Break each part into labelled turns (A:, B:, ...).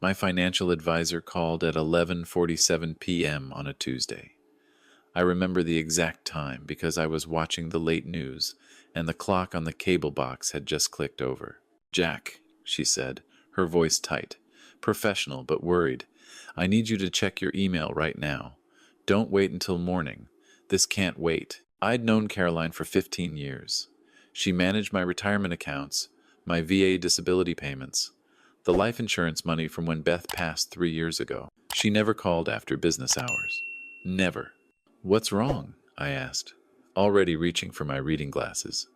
A: My financial advisor called at 11:47 p.m. on a Tuesday. I remember the exact time because I was watching the late news and the clock on the cable box had just clicked over. "Jack," she said, her voice tight, professional but worried, "I need you to check your email right now. Don't wait until morning. This can't wait." I'd known Caroline for 15 years. She managed my retirement accounts, my VA disability payments, the life insurance money from when Beth passed 3 years ago. She never called after business hours. Never. "What's wrong?" I asked, already reaching for my reading glasses.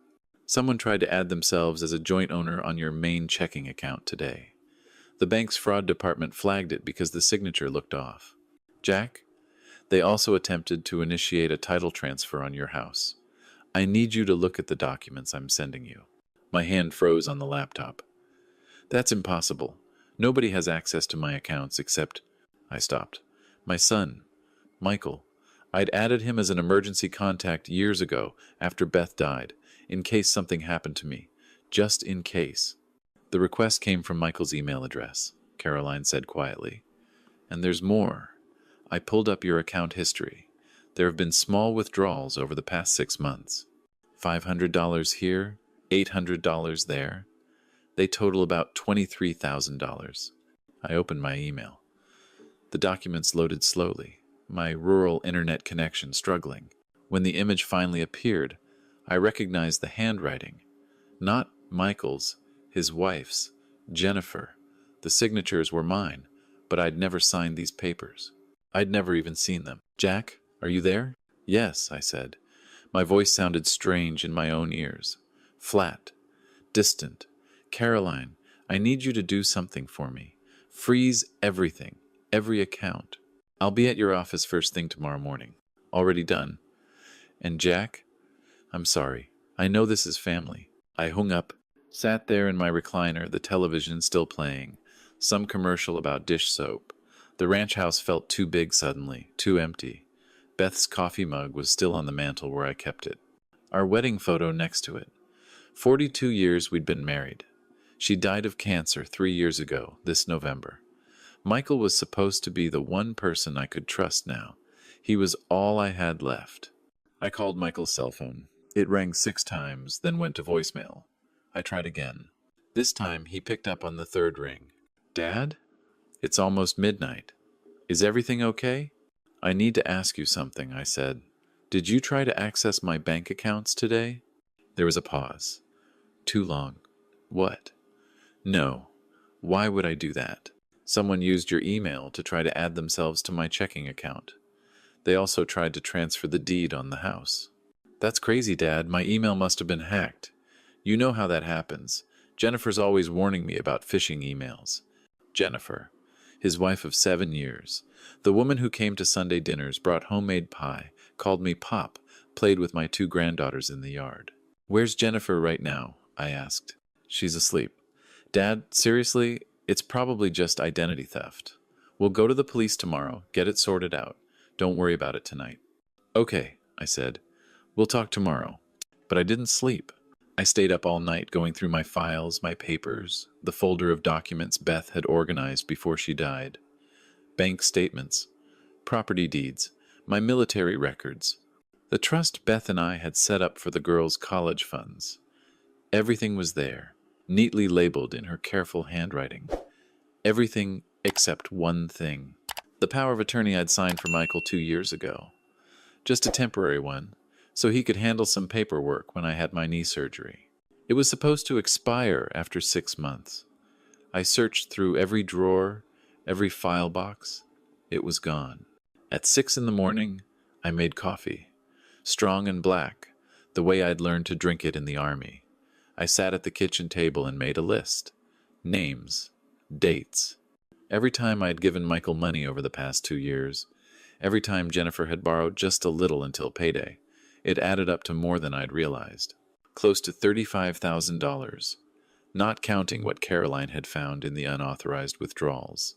A: "Someone tried to add themselves as a joint owner on your main checking account today. The bank's fraud department flagged it because the signature looked off. Jack, they also attempted to initiate a title transfer on your house. I need you to look at the documents I'm sending you." My hand froze on the laptop. "That's impossible. Nobody has access to my accounts except—" I stopped. "My son, Michael. I'd added him as an emergency contact years ago after Beth died, in case something happened to me. Just in case." "The request came from Michael's email address," Caroline said quietly. "And there's more. I pulled up your account history. There have been small withdrawals over the past 6 months. $500 here, $800 there. They total about $23,000. I opened my email. The documents loaded slowly, my rural internet connection struggling. When the image finally appeared, I recognized the handwriting. Not Michael's, his wife's, Jennifer. The signatures were mine, but I'd never signed these papers. I'd never even seen them. "Jack, are you there?" "Yes," I said. My voice sounded strange in my own ears. Flat. Distant. "Caroline, I need you to do something for me. Freeze everything. Every account. I'll be at your office first thing tomorrow morning." "Already done." "And Jack, I'm sorry. I know this is family." I hung up, sat there in my recliner, the television still playing. Some commercial about dish soap. The ranch house felt too big suddenly, too empty. Beth's coffee mug was still on the mantel where I kept it. Our wedding photo next to it. 42 years we'd been married. She died of cancer 3 years ago, this November. Michael was supposed to be the one person I could trust now. He was all I had left. I called Michael's cell phone. It rang 6 times, then went to voicemail. I tried again. This time he picked up on the 3rd ring. "Dad? It's almost midnight. Is everything okay?" "I need to ask you something," I said. "Did you try to access my bank accounts today?" There was a pause. Too long. "What?" "No. Why would I do that? Someone used your email to try to add themselves to my checking account. They also tried to transfer the deed on the house." "That's crazy, Dad. My email must have been hacked. You know how that happens. Jennifer's always warning me about phishing emails." Jennifer, his wife of 7 years, the woman who came to Sunday dinners, brought homemade pie, called me Pop, played with my 2 granddaughters in the yard. "Where's Jennifer right now?" I asked. "She's asleep." "Dad, seriously, it's probably just identity theft. We'll go to the police tomorrow, get it sorted out. Don't worry about it tonight." "Okay," I said. "We'll talk tomorrow." But I didn't sleep. I stayed up all night going through my files, my papers, the folder of documents Beth had organized before she died. Bank statements, property deeds, my military records, the trust Beth and I had set up for the girls' college funds. Everything was there, neatly labeled in her careful handwriting. Everything except one thing. The power of attorney I'd signed for Michael 2 years ago. Just a temporary one, so he could handle some paperwork when I had my knee surgery. It was supposed to expire after 6 months. I searched through every drawer, every file box. It was gone. At 6 in the morning, I made coffee. Strong and black, the way I'd learned to drink it in the army. I sat at the kitchen table and made a list. Names. Dates. Every time I'd given Michael money over the past 2 years, every time Jennifer had borrowed just a little until payday, it added up to more than I'd realized. Close to $35,000, not counting what Caroline had found in the unauthorized withdrawals.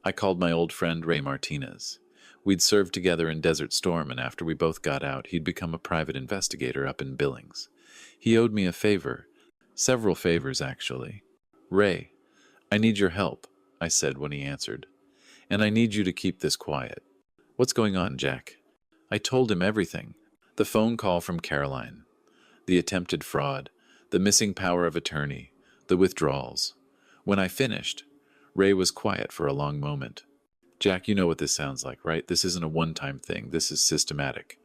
A: I called my old friend Ray Martinez. We'd served together in Desert Storm, and after we both got out, he'd become a private investigator up in Billings. He owed me a favor. Several favors, actually. "Ray, I need your help. I said when he answered. "And I need you to keep this quiet." "What's going on, Jack?" I told him everything. The phone call from Caroline, the attempted fraud, the missing power of attorney, the withdrawals. When I finished, Ray was quiet for a long moment. "Jack, you know what this sounds like, right? This isn't a one-time thing. This is systematic.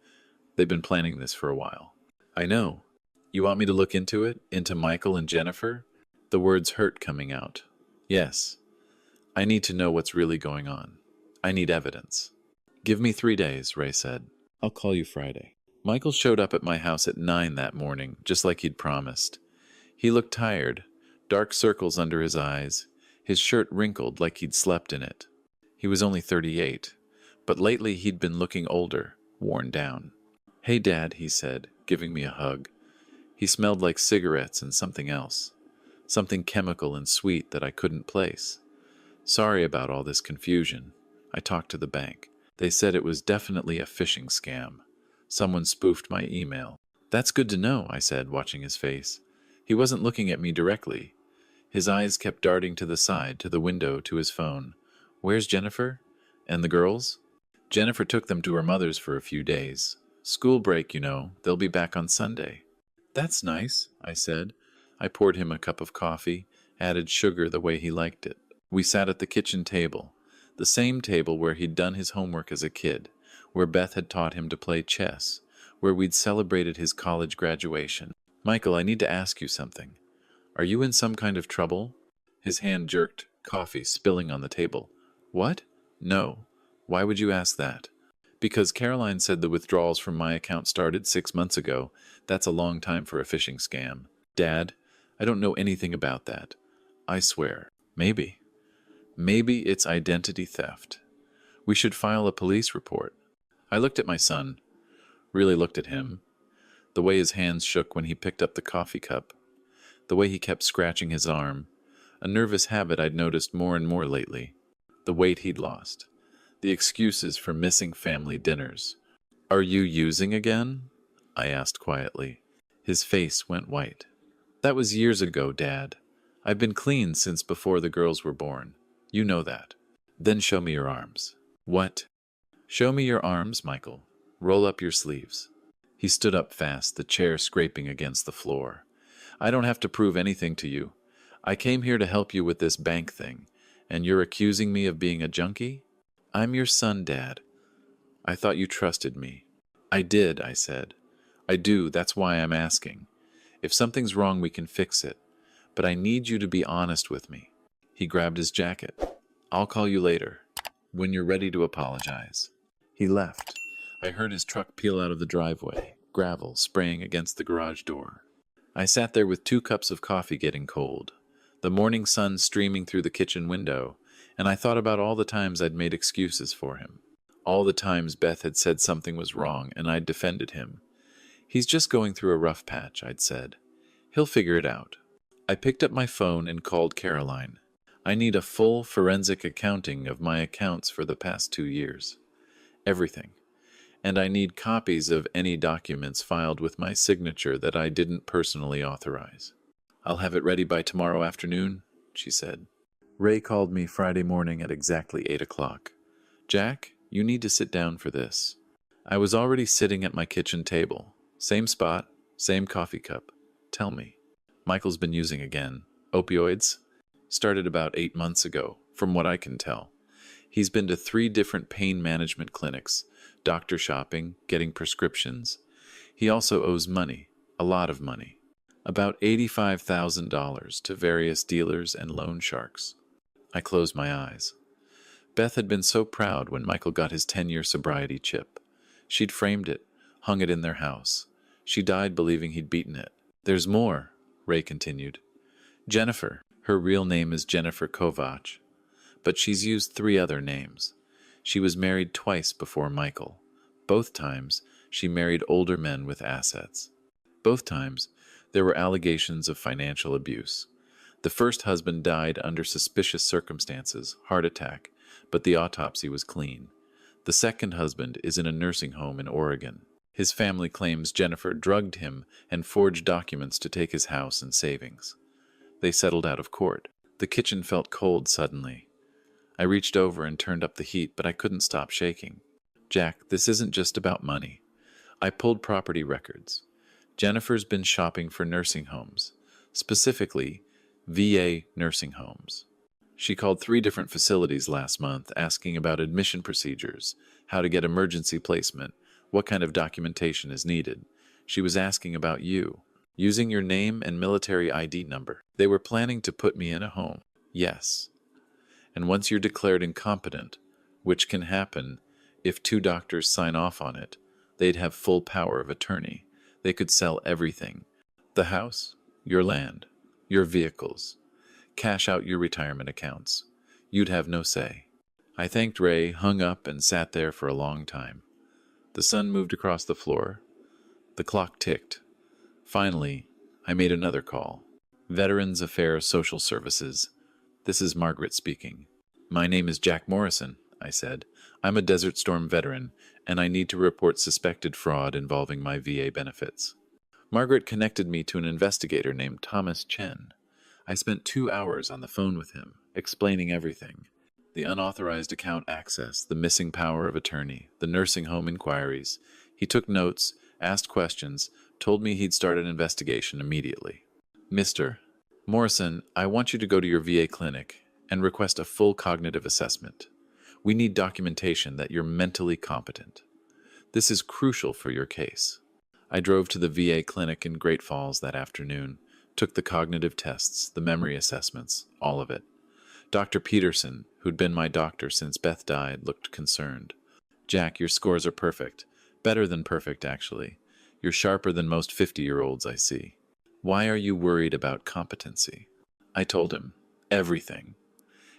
A: They've been planning this for a while." "I know. You want me to look into it? Into Michael and Jennifer?" The words hurt coming out. "Yes. I need to know what's really going on. I need evidence." "Give me 3 days," Ray said. "I'll call you Friday." Michael showed up at my house at 9 that morning, just like he'd promised. He looked tired, dark circles under his eyes, his shirt wrinkled like he'd slept in it. He was only 38, but lately he'd been looking older, worn down. "Hey, Dad," he said, giving me a hug. He smelled like cigarettes and something else, something chemical and sweet that I couldn't place. "Sorry about all this confusion. I talked to the bank. They said it was definitely a phishing scam. Someone spoofed my email." "That's good to know," I said, watching his face. He wasn't looking at me directly. His eyes kept darting to the side, to the window, to his phone. "Where's Jennifer? And the girls?" "Jennifer took them to her mother's for a few days. School break, you know. They'll be back on Sunday." "That's nice," I said. I poured him a cup of coffee, added sugar the way he liked it. We sat at the kitchen table, the same table where he'd done his homework as a kid, where Beth had taught him to play chess, where we'd celebrated his college graduation. "Michael, I need to ask you something. Are you in some kind of trouble?" His hand jerked, coffee spilling on the table. "What? No. Why would you ask that?" "Because Caroline said the withdrawals from my account started 6 months ago. That's a long time for a phishing scam." "Dad, I don't know anything about that. I swear. Maybe. Maybe it's identity theft. We should file a police report." I looked at my son, really looked at him, the way his hands shook when he picked up the coffee cup, the way he kept scratching his arm, a nervous habit I'd noticed more and more lately, the weight he'd lost, the excuses for missing family dinners. "Are you using again?" I asked quietly. His face went white. "That was years ago, Dad. I've been clean since before the girls were born. You know that." "Then show me your arms." "What?" "Show me your arms, Michael. Roll up your sleeves." He stood up fast, the chair scraping against the floor. "I don't have to prove anything to you. I came here to help you with this bank thing, and you're accusing me of being a junkie? I'm your son, Dad. I thought you trusted me." "I did," I said. "I do, that's why I'm asking. If something's wrong, we can fix it. But I need you to be honest with me." He grabbed his jacket. "I'll call you later, when you're ready to apologize." He left. I heard his truck peel out of the driveway, gravel spraying against the garage door. I sat there with 2 cups of coffee getting cold, the morning sun streaming through the kitchen window, and I thought about all the times I'd made excuses for him. All the times Beth had said something was wrong and I'd defended him. "He's just going through a rough patch," I'd said. "He'll figure it out." I picked up my phone and called Caroline. "I need a full forensic accounting of my accounts for the past 2 years. Everything. And I need copies of any documents filed with my signature that I didn't personally authorize." "I'll have it ready by tomorrow afternoon," she said. Ray called me Friday morning at exactly 8 o'clock. "Jack, you need to sit down for this." I was already sitting at my kitchen table. Same spot, same coffee cup. "Tell me." "Michael's been using again. Opioids? Started about 8 months ago, from what I can tell. He's been to 3 different pain management clinics, doctor shopping, getting prescriptions. He also owes money, a lot of money, about $85,000 to various dealers and loan sharks." I closed my eyes. Beth had been so proud when Michael got his 10-year sobriety chip. She'd framed it, hung it in their house. She died believing he'd beaten it. "There's more," Ray continued. "Jennifer, her real name is Jennifer Kovach, but she's used 3 other names. She was married twice before Michael. Both times, she married older men with assets. Both times, there were allegations of financial abuse. The first husband died under suspicious circumstances, heart attack, but the autopsy was clean. The second husband is in a nursing home in Oregon. His family claims Jennifer drugged him and forged documents to take his house and savings. They settled out of court. The kitchen felt cold suddenly. I reached over and turned up the heat, but I couldn't stop shaking. Jack, this isn't just about money. I pulled property records. Jennifer's been shopping for nursing homes, specifically VA nursing homes. She called 3 different facilities last month asking about admission procedures, how to get emergency placement, what kind of documentation is needed. She was asking about you, using your name and military ID number. They were planning to put me in a home. Yes. And once you're declared incompetent, which can happen if 2 doctors sign off on it, they'd have full power of attorney. They could sell everything. The house, your land, your vehicles, cash out your retirement accounts. You'd have no say. I thanked Ray, hung up, and sat there for a long time. The sun moved across the floor. The clock ticked. Finally, I made another call. Veterans Affairs Social Services. This is Margaret speaking. My name is Jack Morrison, I said. I'm a Desert Storm veteran, and I need to report suspected fraud involving my VA benefits. Margaret connected me to an investigator named Thomas Chen. I spent 2 hours on the phone with him, explaining everything. The unauthorized account access, the missing power of attorney, the nursing home inquiries. He took notes, asked questions, told me he'd start an investigation immediately. Mr. Morrison, I want you to go to your VA clinic and request a full cognitive assessment. We need documentation that you're mentally competent. This is crucial for your case. I drove to the VA clinic in Great Falls that afternoon, took the cognitive tests, the memory assessments, all of it. Dr. Peterson, who'd been my doctor since Beth died, looked concerned. Jack, your scores are perfect. Better than perfect, actually. You're sharper than most 50-year-olds I see. Why are you worried about competency? I told him everything.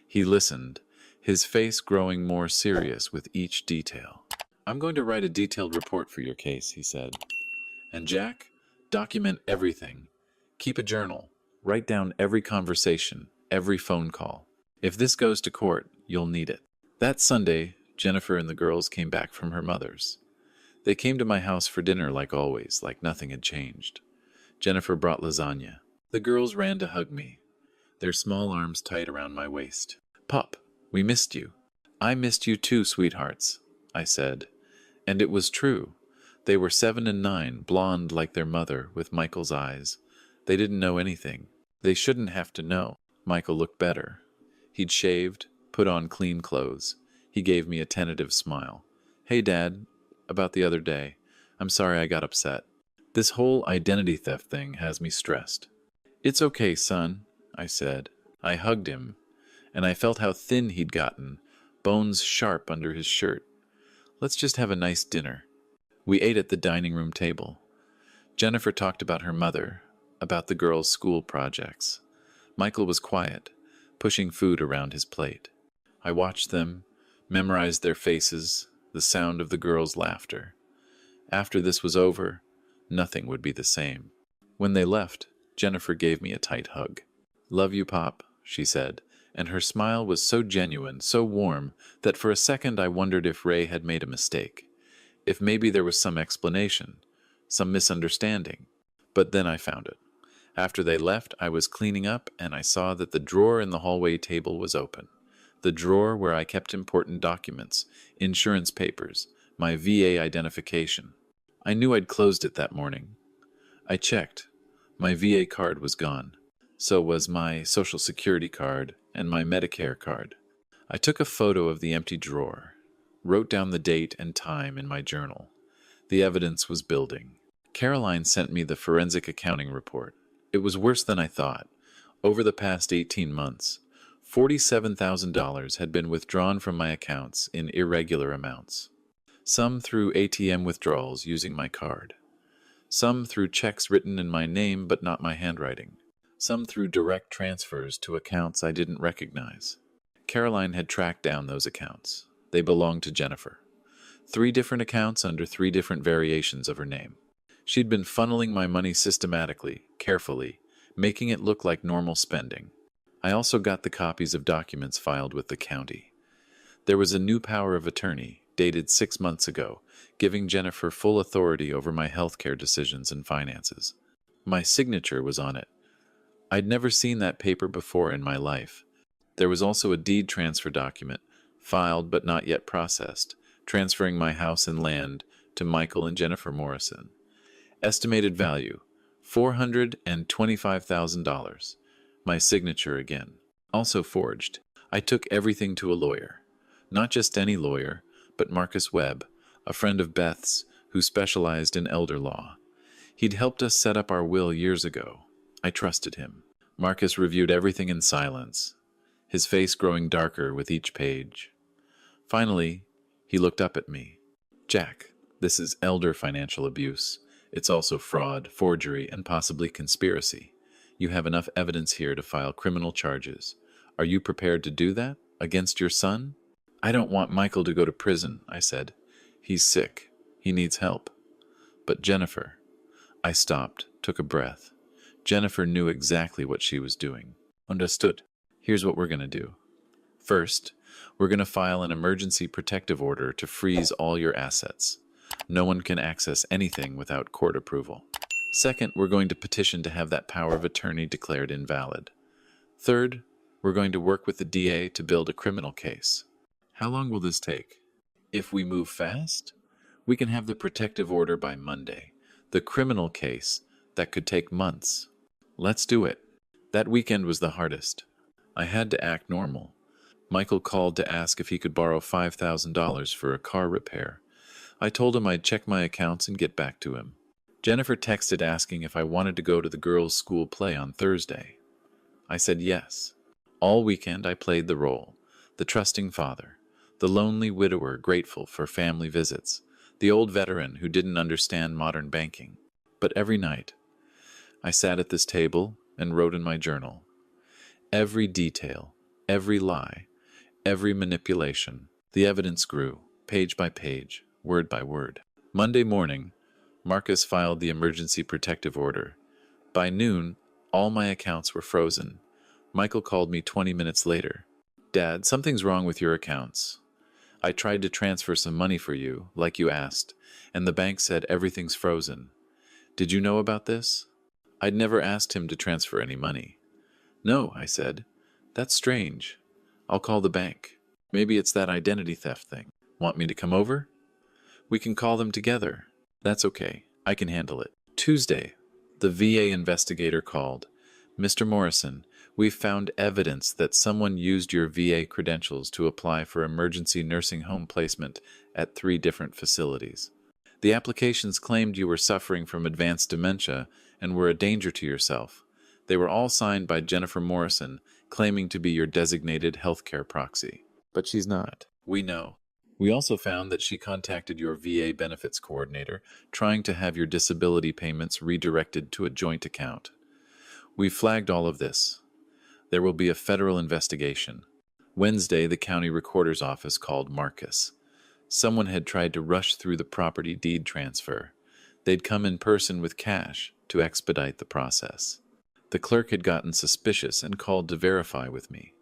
A: He listened, his face growing more serious with each detail. I'm going to write a detailed report for your case, he said. And Jack, document everything. Keep a journal. Write down every conversation, every phone call. If this goes to court, you'll need it. That Sunday, Jennifer and the girls came back from her mother's. They came to my house for dinner like always, like nothing had changed. Jennifer brought lasagna. The girls ran to hug me, their small arms tight around my waist. Pop, we missed you. I missed you too, sweethearts, I said. And it was true. They were 7 and 9, blonde like their mother, with Michael's eyes. They didn't know anything. They shouldn't have to know. Michael looked better. He'd shaved, put on clean clothes. He gave me a tentative smile. Hey, Dad, about the other day. I'm sorry I got upset. This whole identity theft thing has me stressed. It's okay, son, I said. I hugged him, and I felt how thin he'd gotten, bones sharp under his shirt. Let's just have a nice dinner. We ate at the dining room table. Jennifer talked about her mother, about the girls' school projects. Michael was quiet, pushing food around his plate. I watched them, memorized their faces, the sound of the girls' laughter. After this was over, nothing would be the same. When they left, Jennifer gave me a tight hug. Love you, Pop, she said, and her smile was so genuine, so warm, that for a second I wondered if Ray had made a mistake. If maybe there was some explanation, some misunderstanding. But then I found it. After they left, I was cleaning up, and I saw that the drawer in the hallway table was open. The drawer where I kept important documents, insurance papers, my VA identification. I knew I'd closed it that morning. I checked. My VA card was gone. So was my Social Security card and my Medicare card. I took a photo of the empty drawer, wrote down the date and time in my journal. The evidence was building. Caroline sent me the forensic accounting report. It was worse than I thought. Over the past 18 months, $47,000 had been withdrawn from my accounts in irregular amounts. Some through ATM withdrawals using my card. Some through checks written in my name but not my handwriting. Some through direct transfers to accounts I didn't recognize. Caroline had tracked down those accounts. They belonged to Jennifer. 3 different accounts under 3 different variations of her name. She'd been funneling my money systematically, carefully, making it look like normal spending. I also got the copies of documents filed with the county. There was a new power of attorney, dated 6 months ago, giving Jennifer full authority over my healthcare decisions and finances. My signature was on it. I'd never seen that paper before in my life. There was also a deed transfer document, filed but not yet processed, transferring my house and land to Michael and Jennifer Morrison. Estimated value, $425,000. My signature again. Also forged. I took everything to a lawyer. Not just any lawyer, but Marcus Webb, a friend of Beth's who specialized in elder law. He'd helped us set up our will years ago. I trusted him. Marcus reviewed everything in silence, his face growing darker with each page. Finally, he looked up at me. "Jack, this is elder financial abuse. It's also fraud, forgery, and possibly conspiracy. You have enough evidence here to file criminal charges. Are you prepared to do that? Against your son?" "I don't want Michael to go to prison," I said. "He's sick. He needs help." "But Jennifer..." I stopped, took a breath. Jennifer knew exactly what she was doing. "Understood. Here's what we're going to do. First, we're going to file an emergency protective order to freeze all your assets. No one can access anything without court approval. Second, we're going to petition to have that power of attorney declared invalid. Third, we're going to work with the DA to build a criminal case. How long will this take? If we move fast, we can have the protective order by Monday. The criminal case, that could take months. Let's do it." That weekend was the hardest. I had to act normal. Michael called to ask if he could borrow $5,000 for a car repair. I told him I'd check my accounts and get back to him. Jennifer texted asking if I wanted to go to the girls' school play on Thursday. I said yes. All weekend I played the role, the trusting father, the lonely widower grateful for family visits, the old veteran who didn't understand modern banking. But every night, I sat at this table and wrote in my journal. Every detail, every lie, every manipulation. The evidence grew, page by page, word by word. Monday morning, Marcus filed the emergency protective order. By noon, all my accounts were frozen. Michael called me 20 minutes later. "Dad, something's wrong with your accounts. I tried to transfer some money for you, like you asked, and the bank said everything's frozen. Did you know about this?" I'd never asked him to transfer any money. "No," I said. "That's strange. I'll call the bank. Maybe it's that identity theft thing. Want me to come over?" "We can call them together." "That's okay. I can handle it." Tuesday, the VA investigator called. "Mr. Morrison, we've found evidence that someone used your VA credentials to apply for emergency nursing home placement at 3 different facilities. The applications claimed you were suffering from advanced dementia and were a danger to yourself. They were all signed by Jennifer Morrison, claiming to be your designated healthcare proxy. But she's not. We know. We also found that she contacted your VA benefits coordinator, trying to have your disability payments redirected to a joint account. We flagged all of this. There will be a federal investigation. Wednesday, the county recorder's office called Marcus. Someone had tried to rush through the property deed transfer. They'd come in person with cash to expedite the process. The clerk had gotten suspicious and called to verify with me.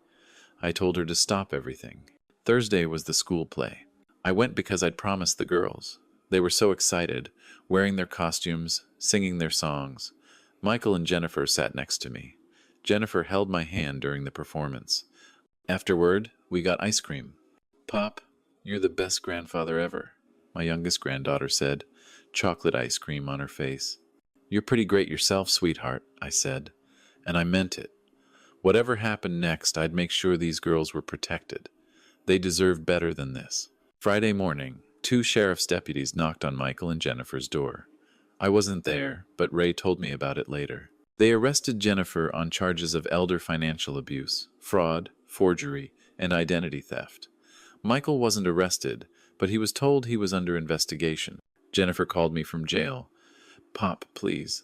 A: I told her to stop everything. Thursday was the school play. I went because I'd promised the girls. They were so excited, wearing their costumes, singing their songs. Michael and Jennifer sat next to me. Jennifer held my hand during the performance. Afterward, we got ice cream. "Pop, you're the best grandfather ever," my youngest granddaughter said, chocolate ice cream on her face. "You're pretty great yourself, sweetheart," I said, and I meant it. Whatever happened next, I'd make sure these girls were protected. They deserved better than this. Friday morning, 2 sheriff's deputies knocked on Michael and Jennifer's door. I wasn't there, but Ray told me about it later. They arrested Jennifer on charges of elder financial abuse, fraud, forgery, and identity theft. Michael wasn't arrested, but he was told he was under investigation. Jennifer called me from jail. "Pop, please.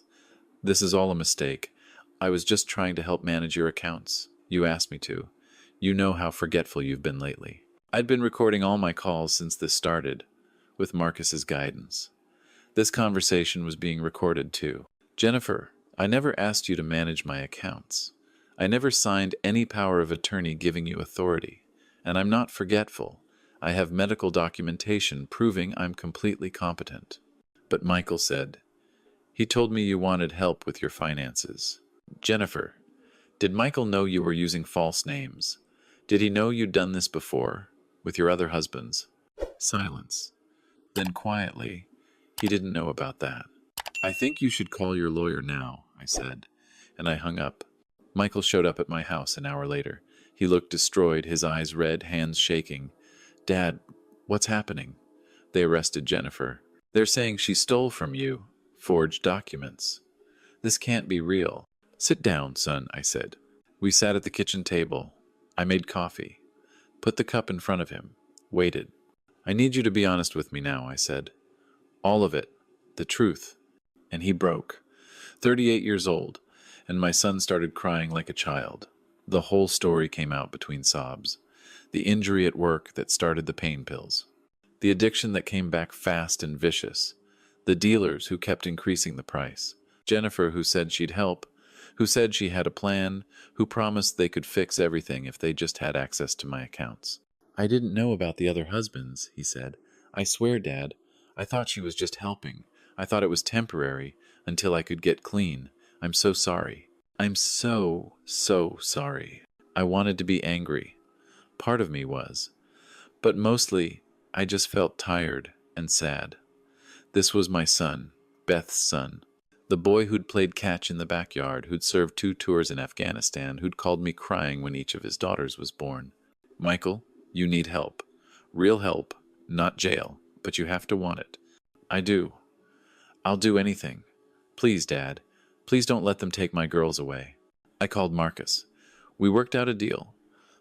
A: This is all a mistake. I was just trying to help manage your accounts. You asked me to. You know how forgetful you've been lately." I'd been recording all my calls since this started, with Marcus's guidance. This conversation was being recorded too. "Jennifer, I never asked you to manage my accounts. I never signed any power of attorney giving you authority. And I'm not forgetful. I have medical documentation proving I'm completely competent." But Michael said, "He told me you wanted help with your finances." "Jennifer, did Michael know you were using false names? Did he know you'd done this before, with your other husbands? Silence. Then quietly, he didn't know about that. I think you should call your lawyer now, I said, and I hung up. Michael showed up at my house an hour later. He looked destroyed, his eyes red, hands shaking. Dad, what's happening? They arrested Jennifer. They're saying she stole from you, forged documents. This can't be real. Sit down, son, I said. We sat at the kitchen table. I made coffee, put the cup in front of him, waited. I need you to be honest with me now, I said. All of it, the truth. And he broke. 38 years old, and my son started crying like a child. The whole story came out between sobs. The injury at work that started the pain pills. The addiction that came back fast and vicious. The dealers who kept increasing the price. Jennifer who said she'd help, who said she had a plan, who promised they could fix everything if they just had access to my accounts. I didn't know about the other husbands, he said. I swear, Dad, I thought she was just helping. I thought it was temporary, until I could get clean. I'm so sorry. I'm so sorry. I wanted to be angry. Part of me was. But mostly, I just felt tired and sad. This was my son, Beth's son. The boy who'd played catch in the backyard, who'd served 2 tours in Afghanistan, who'd called me crying when each of his daughters was born. Michael, you need help. Real help, not jail, but you have to want it. I do. I'll do anything. Please, Dad. Please don't let them take my girls away. I called Marcus. We worked out a deal.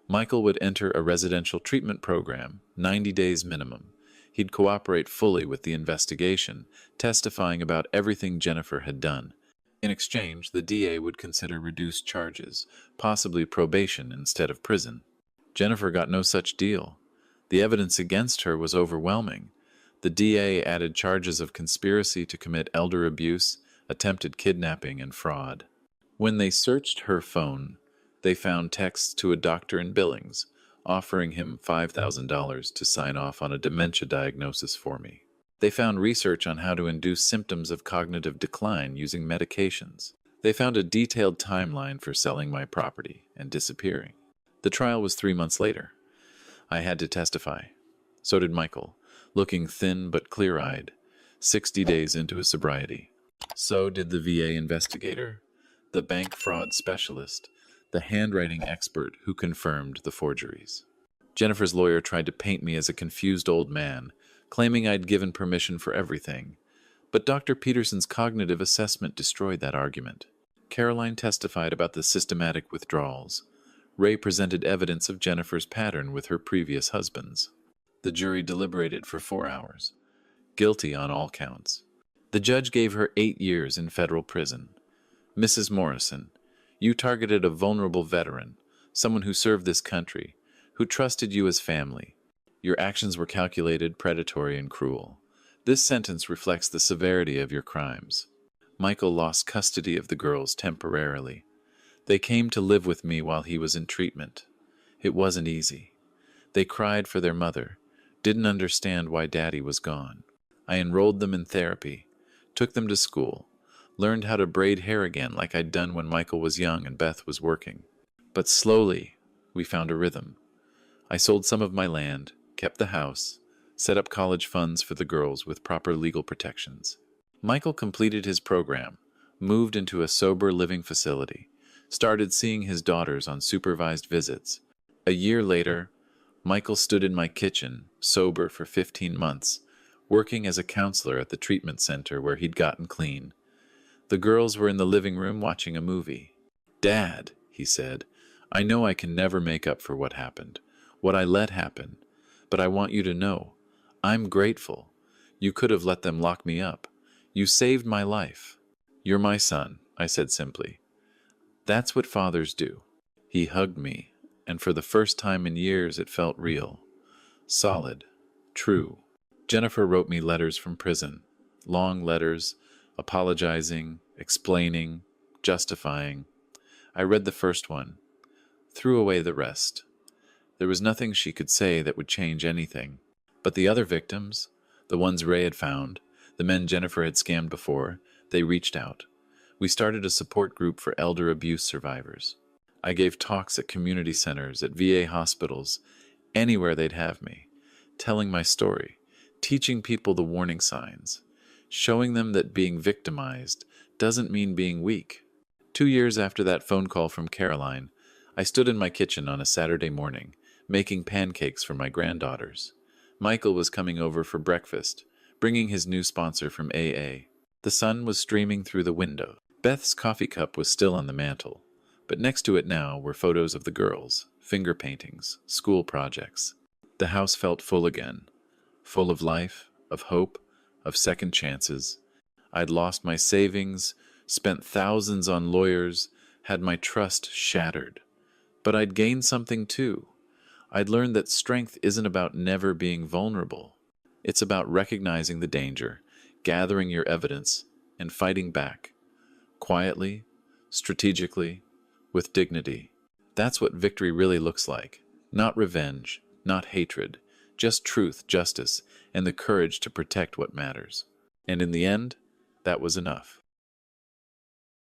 A: Michael would enter a residential treatment program, 90 days minimum. He'd cooperate fully with the investigation, testifying about everything Jennifer had done. In exchange, the DA would consider reduced charges, possibly probation instead of prison. Jennifer got no such deal. The evidence against her was overwhelming. The DA added charges of conspiracy to commit elder abuse, attempted kidnapping, and fraud. When they searched her phone, they found texts to a doctor in Billings, offering him $5,000 to sign off on a dementia diagnosis for me. They found research on how to induce symptoms of cognitive decline using medications. They found a detailed timeline for selling my property and disappearing. The trial was 3 months later. I had to testify. So did Michael, looking thin but clear-eyed, 60 days into his sobriety. So did the VA investigator, the bank fraud specialist, the handwriting expert who confirmed the forgeries. Jennifer's lawyer tried to paint me as a confused old man, claiming I'd given permission for everything. But Dr. Peterson's cognitive assessment destroyed that argument. Caroline testified about the systematic withdrawals. Ray presented evidence of Jennifer's pattern with her previous husbands. The jury deliberated for 4 hours. Guilty on all counts. The judge gave her 8 years in federal prison. Mrs. Morrison, you targeted a vulnerable veteran, someone who served this country, who trusted you as family. Your actions were calculated, predatory, and cruel. This sentence reflects the severity of your crimes. Michael lost custody of the girls temporarily. They came to live with me while he was in treatment. It wasn't easy. They cried for their mother, didn't understand why Daddy was gone. I enrolled them in therapy, took them to school, learned how to braid hair again like I'd done when Michael was young and Beth was working. But slowly, we found a rhythm. I sold some of my land, kept the house, set up college funds for the girls with proper legal protections. Michael completed his program, moved into a sober living facility, started seeing his daughters on supervised visits. A year later, Michael stood in my kitchen, sober for 15 months, working as a counselor at the treatment center where he'd gotten clean. The girls were in the living room watching a movie. Dad, he said, I know I can never make up for what happened, what I let happen, but I want you to know, I'm grateful. You could have let them lock me up. You saved my life. You're my son, I said simply. That's what fathers do. He hugged me, and for the first time in years it felt real. Solid. True. Jennifer wrote me letters from prison. Long letters, apologizing, explaining, justifying. I read the first one, threw away the rest. There was nothing she could say that would change anything. But the other victims, the ones Ray had found, the men Jennifer had scammed before, they reached out. We started a support group for elder abuse survivors. I gave talks at community centers, at VA hospitals, anywhere they'd have me, telling my story, teaching people the warning signs, showing them that being victimized doesn't mean being weak. 2 years after that phone call from Caroline, I stood in my kitchen on a Saturday morning, making pancakes for my granddaughters. Michael was coming over for breakfast, bringing his new sponsor from AA. The sun was streaming through the window. Beth's coffee cup was still on the mantel, but next to it now were photos of the girls, finger paintings, school projects. The house felt full again, full of life, of hope, of second chances. I'd lost my savings, spent thousands on lawyers, had my trust shattered. But I'd gained something too. I'd learned that strength isn't about never being vulnerable. It's about recognizing the danger, gathering your evidence, and fighting back. Quietly, strategically, with dignity. That's what victory really looks like. Not revenge, not hatred, just truth, justice, and the courage to protect what matters. And in the end, that was enough.